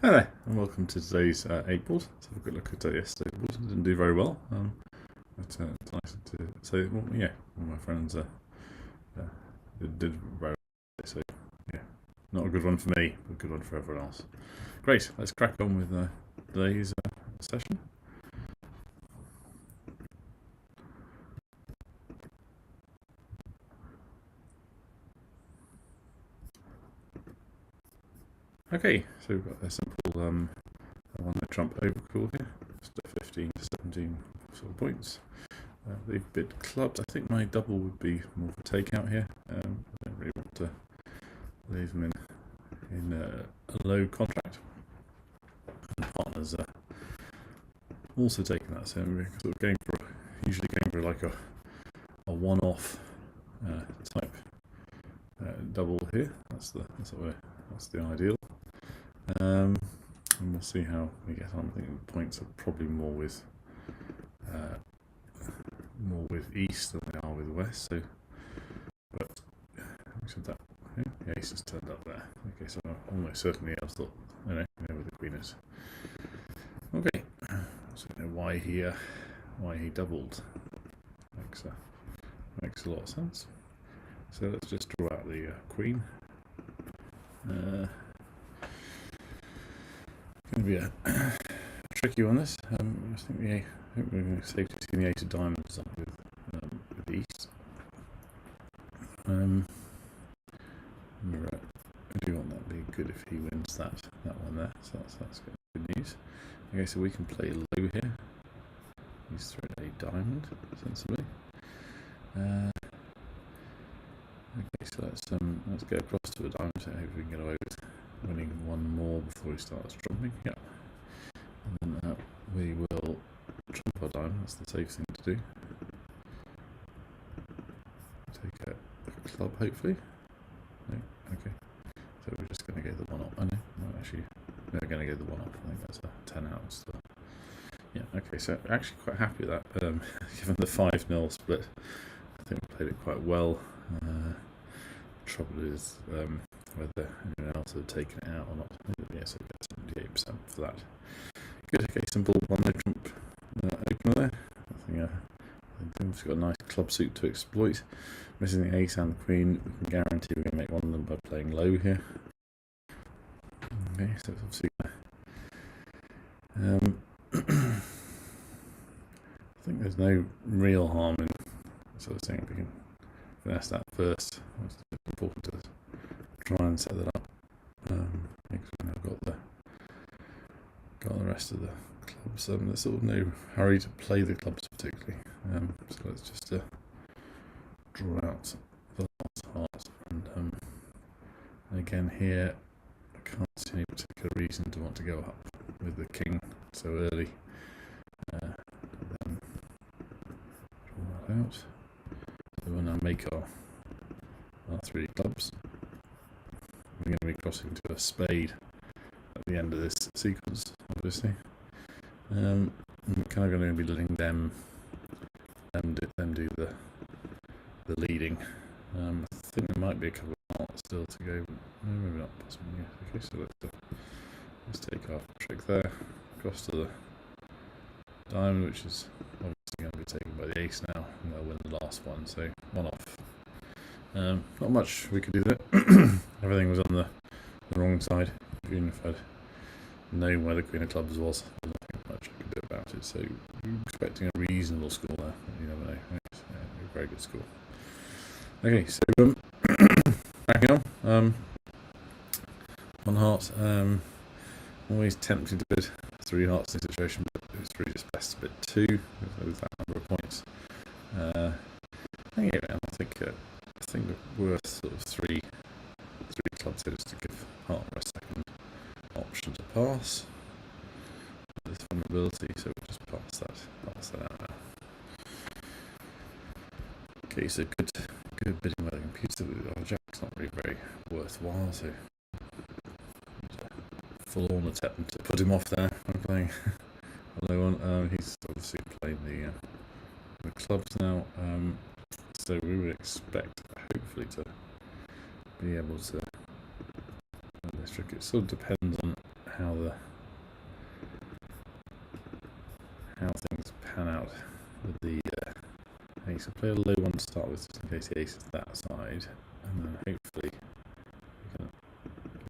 Hi there, and welcome to today's 8 board. Let's have a quick look at yesterday's board. It didn't do very well, but it's nice to say, well, yeah, one of my friends did very well. So, yeah, not a good one for me, but a good one for everyone else. Great, let's crack on with today's session. Okay, so we've got a simple one-leg trump overcall here, just a 15 to 17 sort of points. They've bid clubs. I think my double would be more of a takeout here. I don't really want to leave them in a low contract. And partners also taking that, so we're sort of usually going for like a one-off type double here. That's the ideal. And we'll see how we get on. I think the points are probably more with east than they are with west. So, but that the ace has turned up there. Okay, so almost certainly I thought, you know where the queen is. Okay, so we know why he doubled. Makes a lot of sense. So let's just draw out the queen. Going to be a tricky one. This I think we're going to safely see the ace of diamonds up with the east. I do want that to be good if he wins that one there. So that's good news. Okay, so we can play low here. He's thrown a diamond sensibly. Okay, so let's get across to a diamond. So hopefully we can get away with winning one more before he starts trumping. Yeah, and then we will trump our diamond. That's the safe thing to do. Take a club, hopefully. No, okay. So we're just going to go the one off. Oh no, actually, we're going to go the one off. I think that's a 10 out still. Yeah, okay, so actually quite happy with that. Given the 5-0 split, I think we played it quite well. Trouble is whether anyone else had taken it out or not. Yeah, so we get 78% for that. Good, okay, simple one-leg trump opener there. I think we've got a nice club suit to exploit. Missing the ace and the queen, we can guarantee we're going to make one of them by playing low here. Okay, so it's obviously I think there's no real harm in sort of saying we can finesse that first. It's important to try and set that up. Because I've got the rest of the clubs. There's sort of no hurry to play the clubs particularly. So let's just draw out the last heart. And again here, I can't see any particular reason to want to go up with the king so early. Then draw that out. So we'll now make our 3 clubs. We're going to be crossing to a spade at the end of this sequence, obviously. We're kind of going to be letting them do the leading. I think there might be a couple of hearts still to go, but no, maybe not possibly. Yeah. Okay, so let's take our trick there, cross to the diamond, which is obviously going to be taken by the ace now, and they'll win the last one, so one off. Not much we could do there. Everything was on the wrong side. Even if I'd known where the queen of clubs was, there's nothing much I could do about it. So I'm expecting a reasonable score there. You never know. A very good score. Okay, so backing on. 1 heart. Always tempted to bid 3 hearts in this situation, but it's really just best to bid 2 with that number of points. I think we're worth sort of 3 clubs here just to give partner a second option to pass. This vulnerability, so we'll just pass that out now. Okay, so good bidding by the computer. Our jack's not really very worthwhile, so full-on attempt to put him off there. I'm playing a low one. He's obviously playing the clubs now. So we would expect, hopefully, to be able to win this trick. It sort of depends on how things pan out with the ace. I'll play a low one to start with, just in case the ace is that side, and then hopefully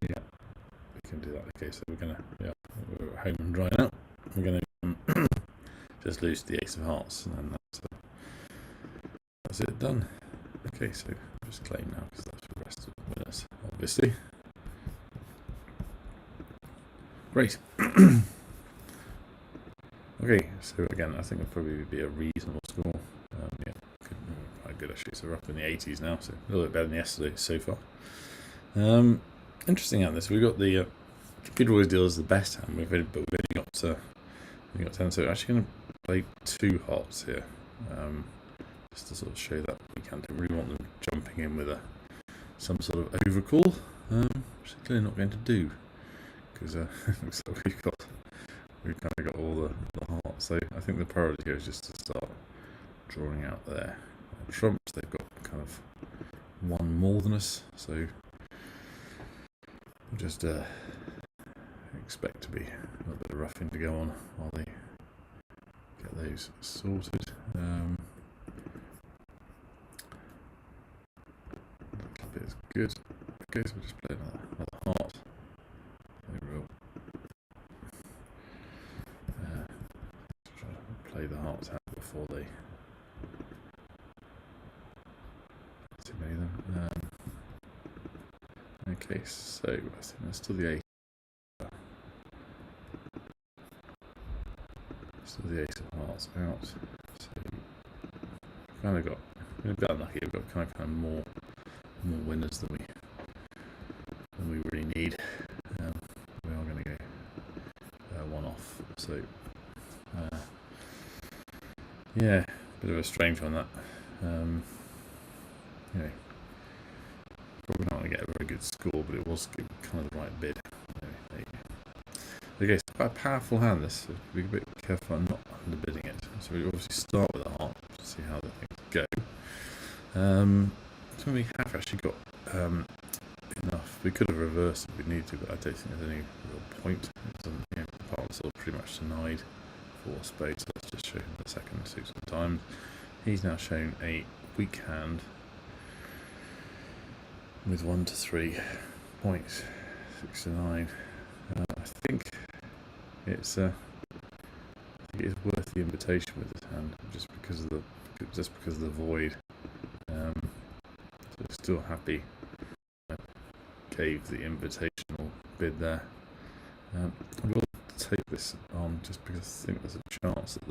we can do that. Okay, so we're home and dry now. We're gonna just lose the ace of hearts, and then that's it done. Okay, so I'll just claim now because that's the rest of the winners, obviously. Great. Okay, so again, I think it'll probably be a reasonable score. Quite good actually. So we're up in the 80s now, so a little bit better than yesterday so far. Interesting on this, we've got the computer always deals the best hand, but we've only got 10. So we're actually going to play 2 hearts here, just to sort of show that we don't really want them jumping in with some sort of overcall, which is clearly not going to do, because it looks like we've kind of got all the hearts. So I think the priority here is just to start drawing out their trumps. They've got kind of one more than us, so we'll just expect to be a little bit of roughing to go on while they get those sorted. That bit is good. Okay, so we'll just play another heart. Try to play the hearts out before they too many of them. Okay, so I think there's still the ace. Still the ace of hearts out. So kind of got a bit unlucky. We've got kind of more winners than we really need. We are going to go one off. So yeah, bit of a strange one that. Probably not going to get a very good score, but it was kind of the right bid. Okay, it's quite a powerful hand, this, so be a bit careful not underbidding it. So we obviously start with a heart to see how the things go. So we have actually got enough. We could have reversed if we needed to, but I don't think there's any real point. Part of sort of pretty much denied for spades. So let's just show him the second 6 of diamonds. He's now shown a weak hand with 1 to 3 points, 6 to 9. I think it's worth the invitation with this hand, just because of the void. So still happy. I gave the invitational bid there. I will take this on just because I think there's a chance that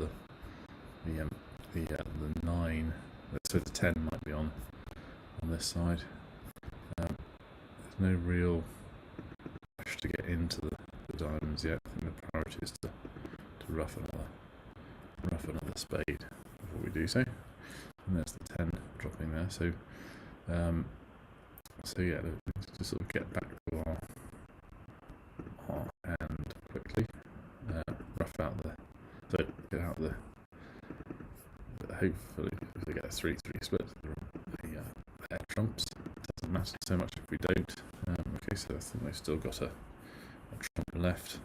the 9, so the 10 might be on this side. There's no real rush to get into the diamonds yet. I think the priority is to rough another spade before we do so. And there's the 10 dropping there. So yeah, just sort of get back to our hand quickly. Rough out get out the. Hopefully, if they get a 3-3 split, their trumps. It doesn't matter so much if we don't. Okay, so I think they've still got a trump left.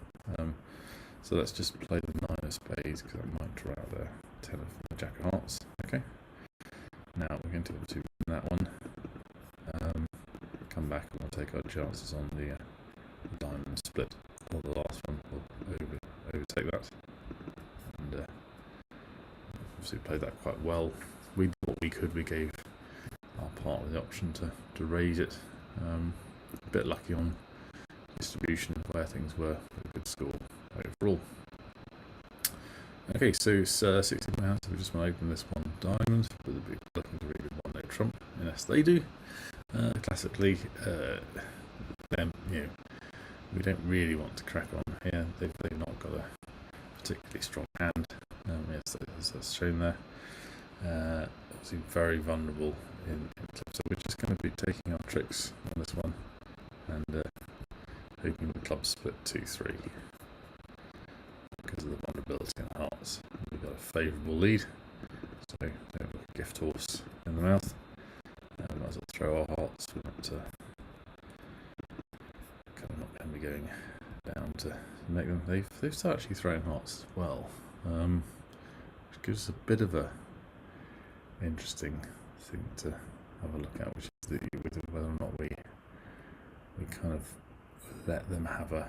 So let's just play the 9 of spades, because I might draw out the 10 of the jack of hearts. Okay. Now we're going to win that one. Come back and we'll take our chances on the diamond split, or the last one. We'll overtake that. And obviously played that quite well. We did what we could. We gave our partner the option to raise it. A bit lucky on distribution of where things were, but a good score overall. Okay, so it's 60 pounds. So we just want to open this one diamond with a big looking to really good 1 note trump. Yes, they do. Classically, we don't really want to crack on here. They've not got a particularly strong hand. Yes, that's shown there. Obviously very vulnerable in clip, so we're just going to be taking our tricks on this one and hoping the club split 2-3 because of the vulnerability in hearts. We've got a favourable lead, so don't look a gift horse in the mouth. Might as well throw our hearts. We're not kind of not going to be going down to make them. They've started actually throwing hearts as well, which gives us a bit of a interesting thing to have a look at, which is whether or not we kind of let them have a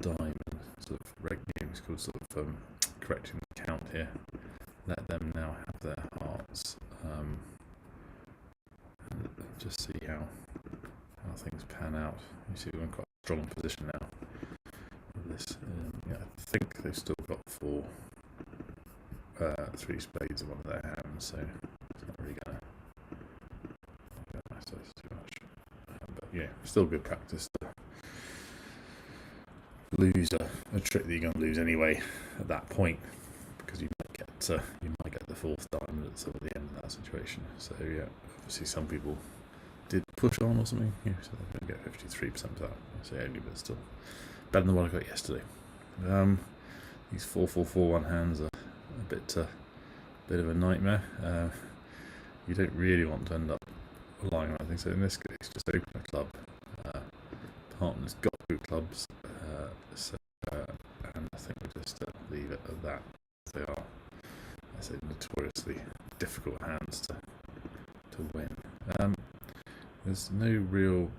diamond sort of it's called sort of correcting the count here. Let them now have their hearts, and just see how things pan out. You see we're in quite a strong position now with this. I think they've still got three spades in one of their hands, so it's not really going to matter too much. But yeah, still good practice to lose a trick that you're going to lose anyway at that point, because you might get the fourth diamond at sort of the end of that situation. So yeah, obviously some people did push on or something, so they're going to get 53% of that. I say only, but still better than what I got yesterday. These 4-4-4-1 hands are a bit of a nightmare. You don't really want to end up relying on anything. So in this case, just open a club. Partner's got good clubs, and I think we'll just leave it at that. They are, I say, notoriously difficult hands to win. There's no real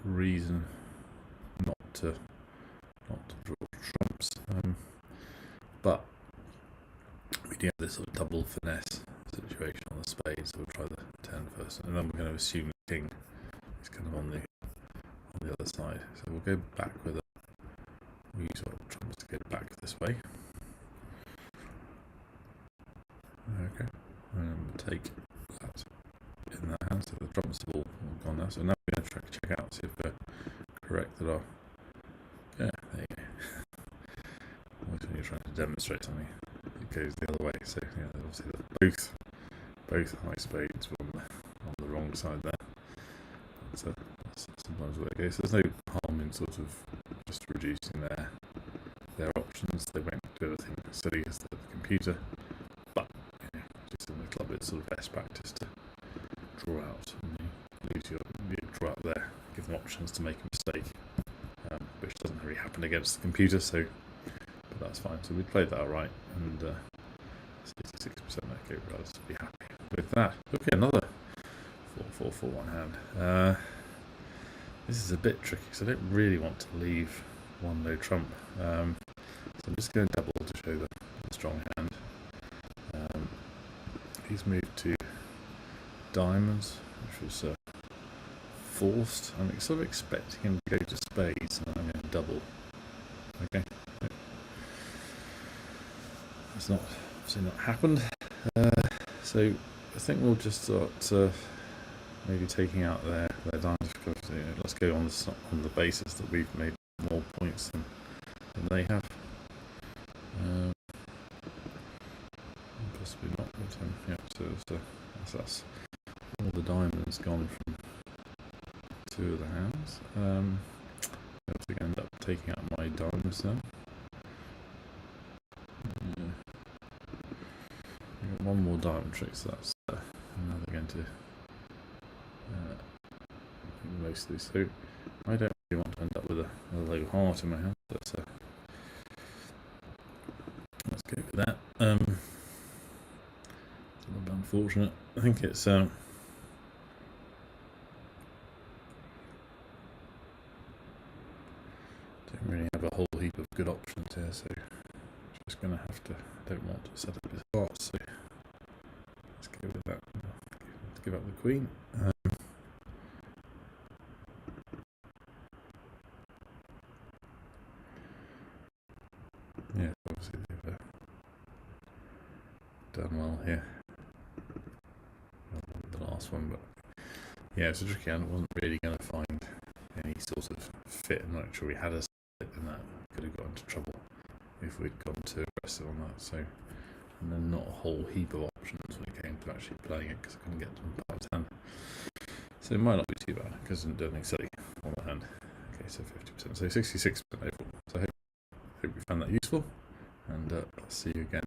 reason not to draw trumps, but we do have this sort of double finesse situation on the spade, so we'll try the 10 first, and then we're going to assume the king is kind of on the other side. So we'll go back with we use our trumps to go back this way. Okay, and we'll take that in that hand, so the trumps have all gone now. So now we're going to check out, see if we're correct at our. Yeah, there you go. Always when you're trying to demonstrate something, it goes the other way. So yeah, obviously both high spades were on the wrong side there. So that's sometimes where it goes. So there's no harm in sort of just reducing their options. They won't do anything silly as the computer, but just in the club, it's sort of best practice to draw out. And you lose your draw out there, give them options to make a mistake, which doesn't really happen against the computer. So, but that's fine. So we played that all right, and 66% okay. We're relatively happy with that. Okay, another 4-4-4-1 hand. This is a bit tricky, so I don't really want to leave one low trump. So I'm just going to double to show the strong hand. He's moved to diamonds, which was forced. I'm sort of expecting him to go to spades, and I'm going to double. Okay, that's obviously not happened. So I think we'll just start maybe taking out their diamonds. Let's go on the basis that we've made more points than they have. Possibly not. But, yeah, so that's all the diamonds gone from two of the hands. I'm going to end up taking out my diamonds now. Got one more diamond trick, so that's now they're going to mostly. So I don't really want to end up with a low heart in my hand, but let's go with that. It's a little bit unfortunate. I think it's don't really have a whole heap of good options here, so just going to have to. Don't want to set up his heart, so let's go with that. Let's give up the queen. Yeah, obviously they've done well here. The last one, but yeah, it's a tricky one. I wasn't really going to find any sort of fit. I'm not sure we had a fit in that. Could have got into trouble if we'd gone too aggressive on that. So, and then not a whole heap of options when it came to actually playing it, because I couldn't get to the part of hand. So it might not be too bad because I didn't do anything silly on the hand. Okay, so 50%, so 66% overall. So I hope you found that useful, and I'll see you again